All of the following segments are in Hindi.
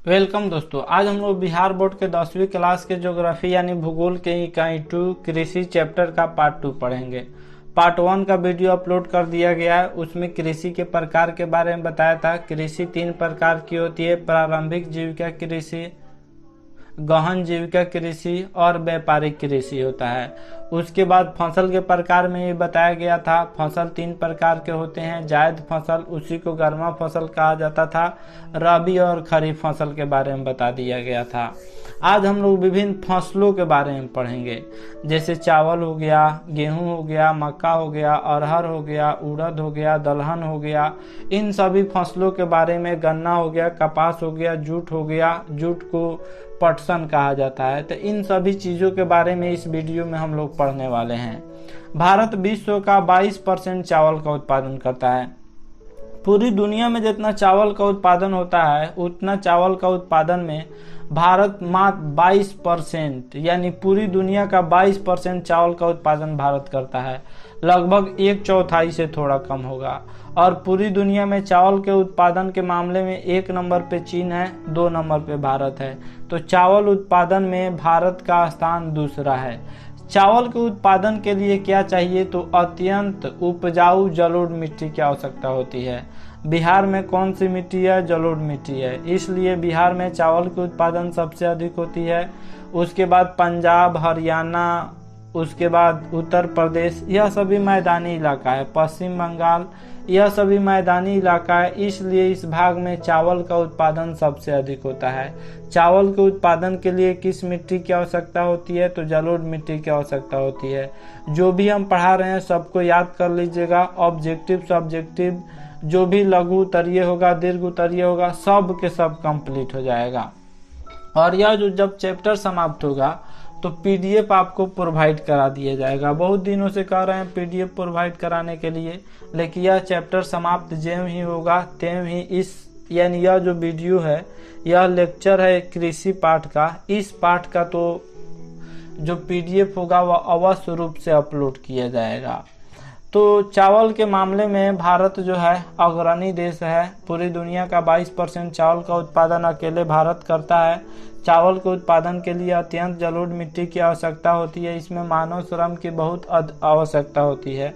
वेलकम दोस्तों। आज हम लोग बिहार बोर्ड के 10वीं क्लास के ज्योग्राफी यानी भूगोल के इकाई 2 कृषि चैप्टर का पार्ट 2 पढ़ेंगे। पार्ट 1 का वीडियो अपलोड कर दिया गया है। उसमें कृषि के प्रकार के बारे में बताया था। कृषि 3 प्रकार की होती है: प्रारंभिक जीविका कृषि, गहन जीविका कृषि और व्यापारिक कृषि होता है। उसके बाद फसल के प्रकार में ये बताया गया था। फसल 3 प्रकार के होते हैं: जायद फसल, उसी को गर्मा फसल कहा जाता था, रबी और खरीफ फसल के बारे में बता दिया गया था। आज हम लोग विभिन्न फसलों के बारे में पढ़ेंगे, जैसे चावल हो गया, गेहूं हो गया, मक्का हो गया, अरहर हो गया, उड़द हो गया, दलहन हो गया। इन सभी फसलों के बारे में, गन्ना हो गया, कपास हो गया, जूट हो गया, जूट को पटसन कहा जाता है। तो इन सभी चीज़ों के बारे में इस वीडियो में हम लोग पढ़ने वाले हैं। भारत विश्व का 22% चावल का उत्पादन करता है। पूरी दुनिया में जितना चावल का उत्पादन होता है उतना चावल का उत्पादन में भारत मात्र 22%, यानी पूरी दुनिया का 22% चावल का उत्पादन भारत करता है। लगभग 1/4 से थोड़ा कम होगा। और पूरी दुनिया में चावल के उत्पादन के मामले में 1 नंबर पे चीन है, 2 नंबर पे भारत है। तो चावल उत्पादन में भारत का स्थान दूसरा है। चावल के उत्पादन के लिए क्या चाहिए? तो अत्यंत उपजाऊ जलोढ़ मिट्टी की आवश्यकता होती है। बिहार में कौन सी मिट्टी है? जलोढ़ मिट्टी है, इसलिए बिहार में चावल के उत्पादन सबसे अधिक होती है। उसके बाद पंजाब, हरियाणा, उसके बाद उत्तर प्रदेश, यह सभी मैदानी इलाका है। पश्चिम बंगाल, यह सभी मैदानी इलाका है, इसलिए इस भाग में चावल का उत्पादन सबसे अधिक होता है। चावल के उत्पादन के लिए किस मिट्टी की आवश्यकता होती है? तो जलोढ़ मिट्टी की आवश्यकता होती है। जो भी हम पढ़ा रहे हैं सबको याद कर लीजिएगा। ऑब्जेक्टिव, सब्जेक्टिव, जो भी लघु उत्तरीय होगा, दीर्घ उत्तरीय होगा, सब के सब कंप्लीट हो जाएगा। और यह जो जब चैप्टर समाप्त होगा तो पीडीएफ आपको प्रोवाइड करा दिया जाएगा। बहुत दिनों से कह रहे हैं पीडीएफ प्रोवाइड कराने के लिए, लेकिन यह चैप्टर समाप्त ज्यों ही होगा त्यों ही इस, यानी यह जो वीडियो है, यह लेक्चर है कृषि पाठ का, इस पाठ का तो जो पीडीएफ होगा वह अवश्य रूप से अपलोड किया जाएगा। तो चावल के मामले में भारत जो है अग्रणी देश है। पूरी दुनिया का 22% चावल का उत्पादन अकेले भारत करता है। चावल के उत्पादन के लिए अत्यंत जलोढ़ मिट्टी की आवश्यकता होती है। इसमें मानव श्रम की बहुत आवश्यकता होती है,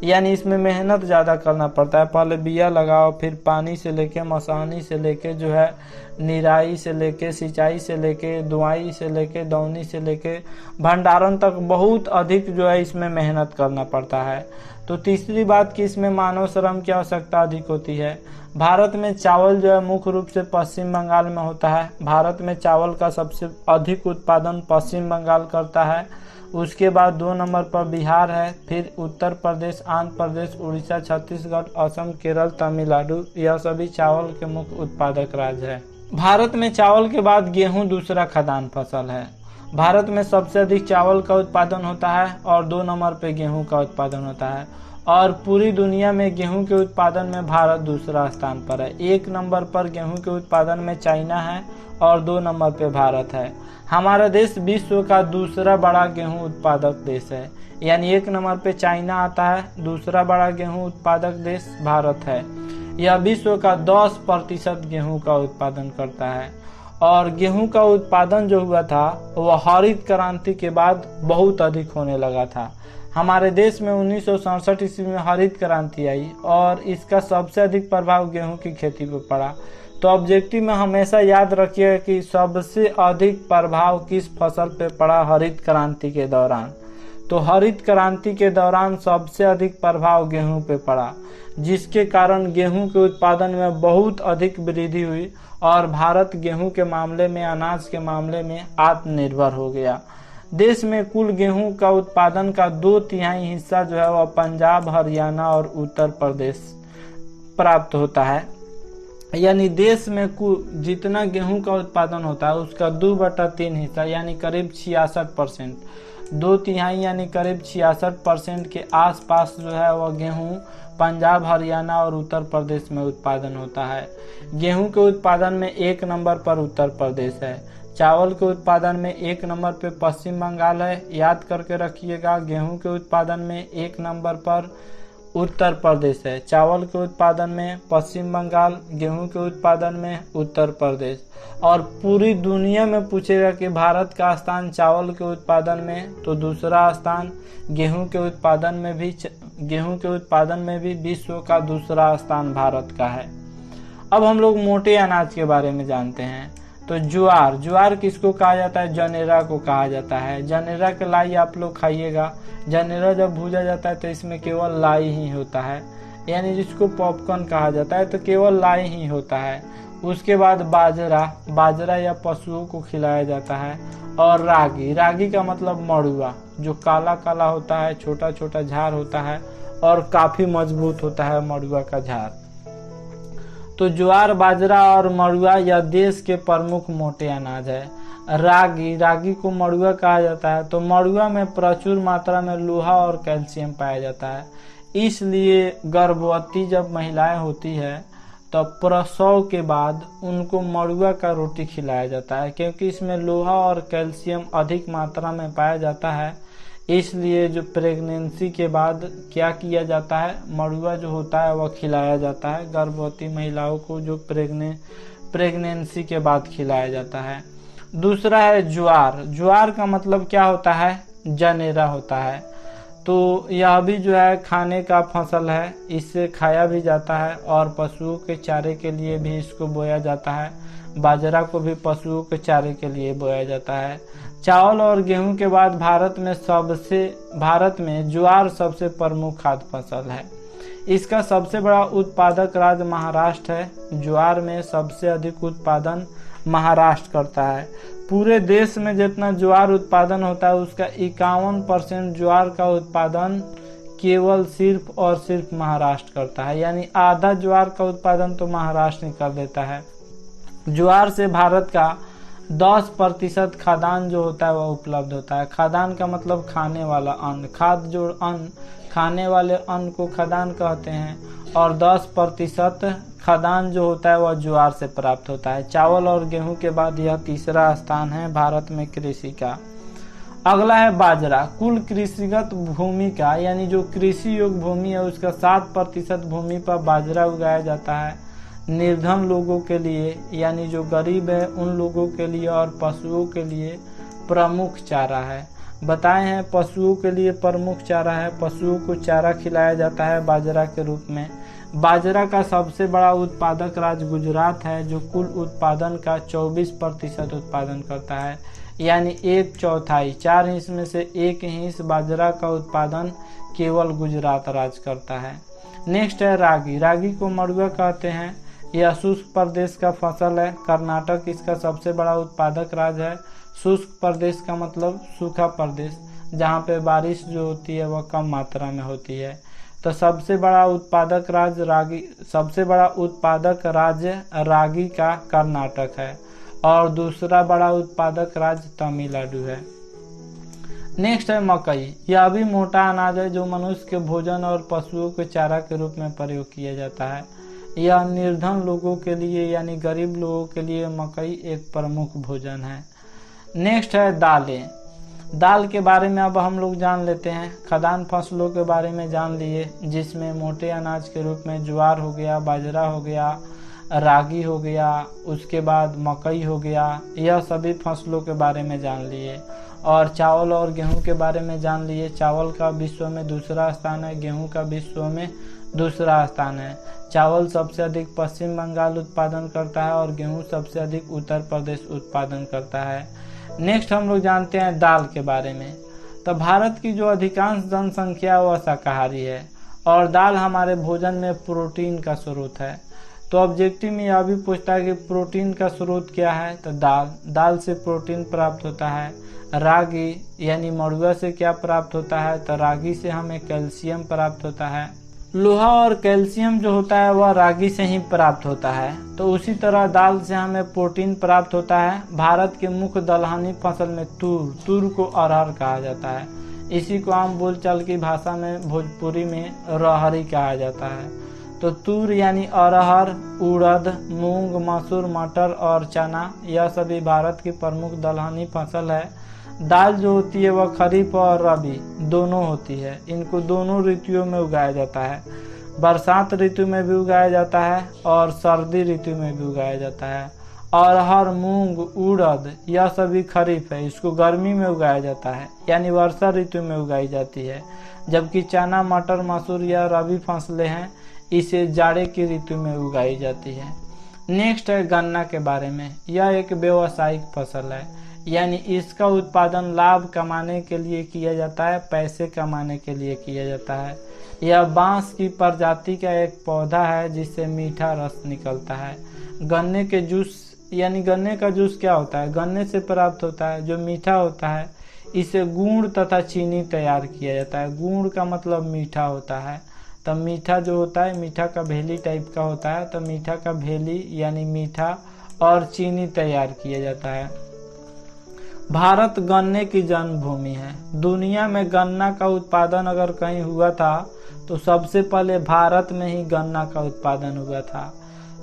यानी इसमें मेहनत ज़्यादा करना पड़ता है। पहले बिया लगाओ, फिर पानी से लेके, मसानी से लेके जो है निराई से लेके, सिंचाई से लेके, दुआई से लेके, दौनी से लेके भंडारण तक बहुत अधिक जो है इसमें मेहनत करना पड़ता है। तो तीसरी बात कि इसमें मानव श्रम की आवश्यकता अधिक होती है। भारत में चावल जो है मुख्य रूप से पश्चिम बंगाल में होता है। भारत में चावल का सबसे अधिक उत्पादन पश्चिम बंगाल करता है। उसके बाद 2 नंबर पर बिहार है, फिर उत्तर प्रदेश, आंध्र प्रदेश, उड़ीसा, छत्तीसगढ़, असम, केरल, तमिलनाडु, यह सभी चावल के मुख्य उत्पादक राज्य है। भारत में चावल के बाद गेहूं दूसरा खाद्यान्न फसल है। भारत में सबसे अधिक चावल का उत्पादन होता है और 2 नंबर पे गेहूं का उत्पादन होता है। और पूरी दुनिया में गेहूं के उत्पादन में भारत दूसरा स्थान पर है। 1 नंबर पर गेहूं के उत्पादन में चाइना है और 2 नंबर पे भारत है। हमारा देश विश्व का दूसरा बड़ा गेहूं उत्पादक देश है, यानी 1 नंबर पे चाइना आता है, दूसरा बड़ा गेहूं उत्पादक देश भारत है। यह विश्व का 10% गेहूं का उत्पादन करता है। और गेहूं का उत्पादन जो हुआ था वह हरित क्रांति के बाद बहुत अधिक होने लगा था। हमारे देश में 1967 ईस्वी में हरित क्रांति आई और इसका सबसे अधिक प्रभाव गेहूं की खेती पर पड़ा। तो ऑब्जेक्टिव में हमेशा याद रखिएगा कि सबसे अधिक प्रभाव किस फसल पे पड़ा हरित क्रांति के दौरान। तो हरित क्रांति के दौरान सबसे अधिक प्रभाव गेहूं पे पड़ा, जिसके कारण गेहूं के उत्पादन में बहुत अधिक वृद्धि हुई और भारत गेहूं के मामले में, अनाज के मामले में आत्मनिर्भर हो गया। देश में कुल गेहूं का उत्पादन का 2/3 हिस्सा जो है वह पंजाब, हरियाणा और उत्तर प्रदेश प्राप्त होता है। यानी देश में जितना गेहूं का उत्पादन होता है उसका 2/3 हिस्सा, यानी करीब 66%, 2/3 यानी करीब 66% के आसपास जो है वह गेहूं पंजाब, हरियाणा और उत्तर प्रदेश में उत्पादन होता है। गेहूं के उत्पादन में 1 नंबर पर उत्तर प्रदेश है। चावल के उत्पादन में 1 नंबर पे पश्चिम बंगाल है। याद करके रखिएगा, गेहूं के उत्पादन में 1 नंबर पर उत्तर प्रदेश है। चावल के उत्पादन में पश्चिम बंगाल, गेहूं के उत्पादन में उत्तर प्रदेश। और पूरी दुनिया में पूछेगा कि भारत का स्थान चावल के उत्पादन में, तो दूसरा स्थान गेहूं के उत्पादन में भी विश्व का दूसरा स्थान भारत का है। अब हम लोग मोटे अनाज के बारे में जानते हैं। तो ज्वार किसको कहा जाता है? जनेरा को कहा जाता है। जनेरा के लाई आप लोग खाइएगा। जनेरा जब भूजा जाता है तो इसमें केवल लाई ही होता है, यानी जिसको पॉपकॉर्न कहा जाता है, तो केवल लाई ही होता है। उसके बाद बाजरा या पशुओं को खिलाया जाता है। और रागी का मतलब मड़ुआ, जो काला काला होता है, छोटा छोटा झाड़ होता है और काफी मजबूत होता है मड़ुआ का झाड़। तो ज्वार, बाजरा और मड़ुआ यह देश के प्रमुख मोटे अनाज है। रागी को मड़ुआ कहा जाता है। तो मड़ुआ में प्रचुर मात्रा में लोहा और कैल्शियम पाया जाता है। इसलिए गर्भवती जब महिलाएं होती है तो प्रसव के बाद उनको मड़ुआ का रोटी खिलाया जाता है, क्योंकि इसमें लोहा और कैल्शियम अधिक मात्रा में पाया जाता है। इसलिए जो प्रेगनेंसी के बाद क्या किया जाता है, मड़ुआ जो होता है वह खिलाया जाता है गर्भवती महिलाओं को, जो प्रेगनेंसी के बाद खिलाया जाता है। दूसरा है ज्वार का मतलब क्या होता है? जनेरा होता है। तो यह भी जो है खाने का फसल है, इससे खाया भी जाता है और पशुओं के चारे के लिए भी इसको बोया जाता है। बाजरा को भी पशुओं के चारे के लिए बोया जाता है। चावल और गेहूं के बाद भारत में ज्वार सबसे प्रमुख खाद्य फसल है। इसका सबसे बड़ा उत्पादक राज्य महाराष्ट्र है। ज्वार में सबसे अधिक उत्पादन महाराष्ट्र करता है। पूरे देश में जितना ज्वार उत्पादन होता है उसका 51% ज्वार का उत्पादन केवल सिर्फ और सिर्फ महाराष्ट्र करता है, यानी आधा ज्वार का उत्पादन तो महाराष्ट्र ही कर देता है। ज्वार से भारत का 10% खाद्यान्न जो होता है वह उपलब्ध होता है। खाद्यान्न का मतलब खाने वाला अन्न, खाने वाले अन्न को खाद्यान्न कहते हैं। और 10% खाद्यान्न जो होता है वह ज्वार से प्राप्त होता है। चावल और गेहूं के बाद यह तीसरा स्थान है भारत में कृषि का। अगला है बाजरा। कुल कृषिगत भूमि का, यानी जो कृषि योग्य भूमि है उसका 7% भूमि पर बाजरा उगाया जाता है। निर्धन लोगों के लिए, यानी जो गरीब है उन लोगों के लिए और पशुओं के लिए प्रमुख चारा है। बताए हैं पशुओं के लिए प्रमुख चारा है। पशुओं को चारा खिलाया जाता है बाजरा के रूप में। बाजरा का सबसे बड़ा उत्पादक राज्य गुजरात है, जो कुल उत्पादन का 24% उत्पादन करता है, यानी 1/4, 4 हिस्से में से 1 हिस्सा बाजरा का उत्पादन केवल गुजरात राज्य करता है। नेक्स्ट है रागी को मड़ुआ कहते हैं। यह शुष्क प्रदेश का फसल है। कर्नाटक इसका सबसे बड़ा उत्पादक राज्य है। शुष्क प्रदेश का मतलब सूखा प्रदेश, जहाँ पे बारिश जो होती है वह कम मात्रा में होती है। तो सबसे बड़ा उत्पादक राज्य रागी का कर्नाटक है और दूसरा बड़ा उत्पादक राज्य तमिलनाडु है। नेक्स्ट है मकई। यह भी मोटा अनाज है जो मनुष्य के भोजन और पशुओं के चारा के रूप में प्रयोग किया जाता है। यह निर्धन लोगों के लिए, यानी गरीब लोगों के लिए मकई एक प्रमुख भोजन है। नेक्स्ट है दालें। दाल के बारे में अब हम लोग जान लेते हैं। खाद्यान्न फसलों के बारे में जान लिए, जिसमें मोटे अनाज के रूप में ज्वार हो गया, बाजरा हो गया, रागी हो गया, उसके बाद मकई हो गया। यह सभी फसलों के बारे में जान लिए। और चावल और गेहूं के बारे में जान लिए। चावल का विश्व में दूसरा स्थान है, गेहूं का विश्व में दूसरा स्थान है। चावल सबसे अधिक पश्चिम बंगाल उत्पादन करता है और गेहूं सबसे अधिक उत्तर प्रदेश उत्पादन करता है। नेक्स्ट हम लोग जानते हैं दाल के बारे में। तो भारत की जो अधिकांश जनसंख्या वह शाकाहारी है और दाल हमारे भोजन में प्रोटीन का स्रोत है। तो ऑब्जेक्टिव में यह भी पूछता है कि प्रोटीन का स्रोत क्या है, तो दाल से प्रोटीन प्राप्त होता है। रागी यानी मड़ुआ से क्या प्राप्त होता है, तो रागी से हमें कैल्शियम प्राप्त होता है। लोहा और कैल्शियम जो होता है वह रागी से ही प्राप्त होता है। तो उसी तरह दाल से हमें प्रोटीन प्राप्त होता है। भारत के मुख्य दलहनी फसल में तूर को अरहर कहा जाता है। इसी को आम बोलचाल की भाषा में भोजपुरी में रहरी कहा जाता है। तो तूर यानी अरहर, उड़द, मूंग, मसूर, मटर और चना, यह सभी भारत की प्रमुख दलहनी फसल है। दाल जो होती है वह खरीफ और रबी दोनों होती है। इनको दोनों ऋतुओं में उगाया जाता है। बरसात ऋतु में भी उगाया जाता है और सर्दी ऋतु में भी उगाया जाता है। अरहर, मूंग, उड़द यह सभी खरीफ है, इसको गर्मी में उगाया जाता है यानी वर्षा ऋतु में उगाई जाती है। जबकि चना, मटर, मसूर या रबी फसलें हैं, इसे जाड़े की ऋतु में उगाई जाती है। नेक्स्ट है गन्ना के बारे में। यह एक व्यावसायिक फसल है, यानी इसका उत्पादन लाभ कमाने के लिए किया जाता है, पैसे कमाने के लिए किया जाता है। यह बांस की प्रजाति का एक पौधा है जिससे मीठा रस निकलता है। गन्ने के जूस यानी गन्ने का जूस क्या होता है? गन्ने से प्राप्त होता है जो मीठा होता है। इसे गुड़ तथा चीनी तैयार किया जाता है। गुड़ का मतलब मीठा होता है, तब मीठा जो होता है मीठा का भेली टाइप का होता है, तो मीठा का भेली यानी मीठा और चीनी तैयार किया जाता है। भारत गन्ने की जन्मभूमि है। दुनिया में गन्ना का उत्पादन अगर कहीं हुआ था तो सबसे पहले भारत में ही गन्ना का उत्पादन हुआ था।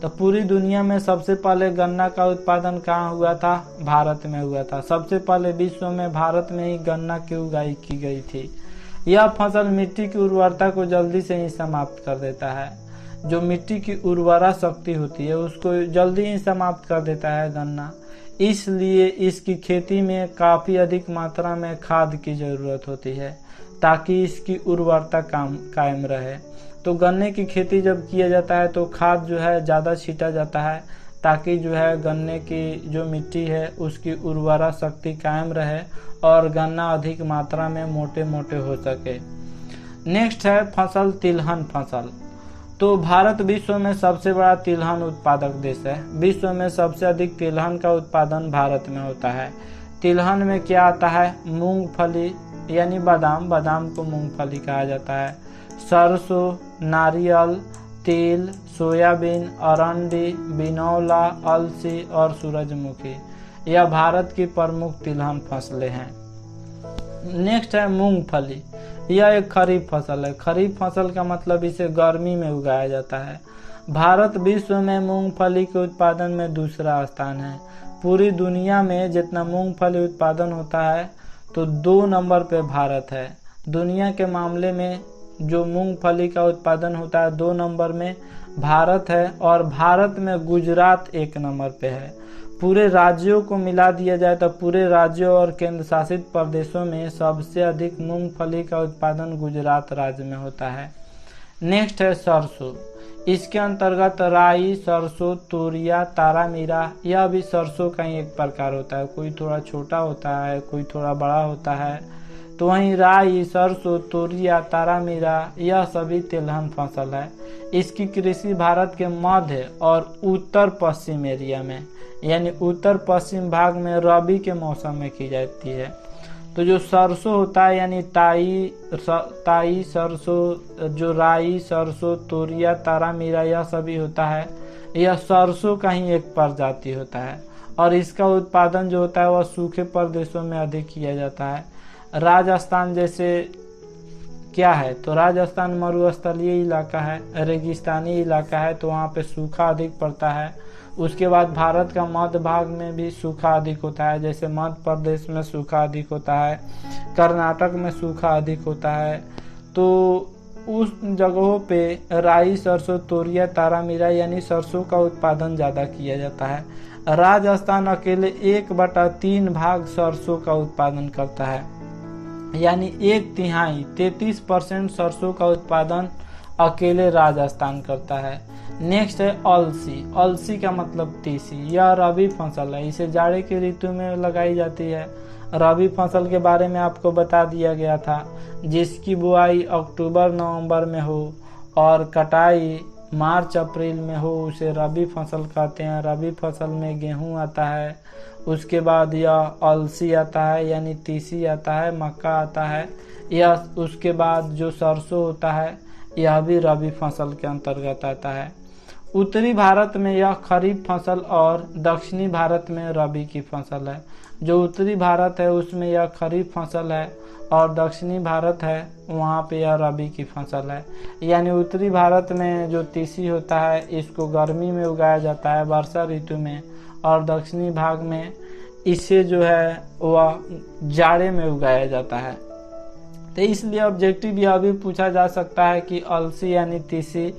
तो पूरी दुनिया में सबसे पहले गन्ना का उत्पादन कहाँ हुआ था? भारत में हुआ था। सबसे पहले विश्व में भारत में ही गन्ना की उगाई की गई थी। यह फसल मिट्टी की उर्वरता को जल्दी से ही समाप्त कर देता है। जो मिट्टी की उर्वरा शक्ति होती है उसको जल्दी ही समाप्त कर देता है गन्ना। इसलिए इसकी खेती में काफी अधिक मात्रा में खाद की जरूरत होती है ताकि इसकी उर्वरता कायम रहे। तो गन्ने की खेती जब किया जाता है तो खाद जो है ज़्यादा छीटा जाता है ताकि जो है गन्ने की जो मिट्टी है उसकी उर्वरा शक्ति कायम रहे और गन्ना अधिक मात्रा में मोटे मोटे हो सके। नेक्स्ट है फसल तिलहन फसल। तो भारत विश्व में सबसे बड़ा तिलहन उत्पादक देश है। विश्व में सबसे अधिक तिलहन का उत्पादन भारत में होता है। तिलहन में क्या आता है? मूंगफली यानी बादाम, बादाम को मूंगफली कहा जाता है। सरसों, नारियल, तिल, सोयाबीन, अरंडी, बिनौला, अलसी और सूरजमुखी यह भारत की प्रमुख तिलहन फसलें हैं। नेक्स्ट है मूंगफली। यह एक खरीफ फसल है। खरीफ फसल का मतलब इसे गर्मी में उगाया जाता है। भारत विश्व में मूंगफली के उत्पादन में दूसरा स्थान है। पूरी दुनिया में जितना मूंगफली उत्पादन होता है तो 2 नंबर पे भारत है। दुनिया के मामले में जो मूंगफली का उत्पादन होता है 2 नंबर में भारत है और भारत में गुजरात 1 नंबर पे है। पूरे राज्यों को मिला दिया जाए तो पूरे राज्यों और केंद्र शासित प्रदेशों में सबसे अधिक मूंगफली का उत्पादन गुजरात राज्य में होता है। नेक्स्ट है सरसों। इसके अंतर्गत राई, सरसों, तोरिया, तारामीरा यह भी सरसों का ही एक प्रकार होता है। कोई थोड़ा छोटा होता है, कोई थोड़ा बड़ा होता है। तो वहीं राई, सरसों, तोरिया, तारामीरा यह सभी तिलहन फसल है। इसकी कृषि भारत के मध्य और उत्तर पश्चिम एरिया में यानी उत्तर पश्चिम भाग में रबी के मौसम में की जाती है। तो जो सरसों होता है यानी ताई सरसों, जो राई, सरसों, तोरिया, तारामीरा यह सभी होता है, यह सरसों का ही एक प्रजाति होता है और इसका उत्पादन जो होता है वह सूखे प्रदेशों में अधिक किया जाता है। राजस्थान जैसे क्या है? तो राजस्थान मरुस्थलीय इलाका है, रेगिस्तानी इलाका है, तो वहाँ पे सूखा अधिक पड़ता है। उसके बाद भारत का मध्य भाग में भी सूखा अधिक होता है, जैसे मध्य प्रदेश में सूखा अधिक होता है, कर्नाटक में सूखा अधिक होता है। तो उस जगहों पे राई, सरसों, तोरिया, तारामीरा यानी सरसों का उत्पादन ज़्यादा किया जाता है। राजस्थान अकेले 1/3 भाग सरसों का उत्पादन करता है, यानी 1/3 33% सरसों का उत्पादन अकेले राजस्थान करता है। नेक्स्ट है अलसी। अलसी का मतलब तीसी। यह रबी फसल है, इसे जाड़े की ऋतु में लगाई जाती है। रबी फसल के बारे में आपको बता दिया गया था, जिसकी बुआई अक्टूबर नवंबर में हो और कटाई मार्च अप्रैल में हो, उसे रबी फसल कहते हैं। रबी फसल में गेहूं आता है, उसके बाद यह अलसी आता है यानी तीसी आता है, मक्का आता है, यह उसके बाद जो सरसों होता है यह भी रबी फसल के अंतर्गत आता है। उत्तरी भारत में यह खरीफ फसल और दक्षिणी भारत में रबी की फसल है। जो उत्तरी भारत है उसमें यह खरीफ फसल है और दक्षिणी भारत है वहाँ पे यह रबी की फसल है। यानी उत्तरी भारत में जो तीसी होता है इसको गर्मी में उगाया जाता है वर्षा ऋतु में, और दक्षिणी भाग में इसे जो है वह जाड़े में उगाया जाता है। तो इसलिए ऑब्जेक्टिव यह भी पूछा जा सकता है कि अलसी यानी तीसी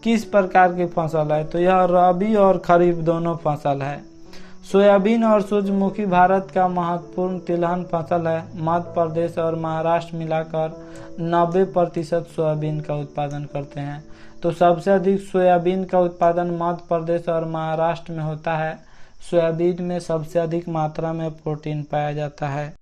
किस प्रकार की फसल है। तो यह रबी और खरीफ दोनों फसल है। सोयाबीन और सूरजमुखी भारत का महत्वपूर्ण तिलहन फसल है। मध्य प्रदेश और महाराष्ट्र मिलाकर 90% सोयाबीन का उत्पादन करते हैं। तो सबसे अधिक सोयाबीन का उत्पादन मध्य प्रदेश और महाराष्ट्र में होता है। सोयाबीन में सबसे अधिक मात्रा में प्रोटीन पाया जाता है।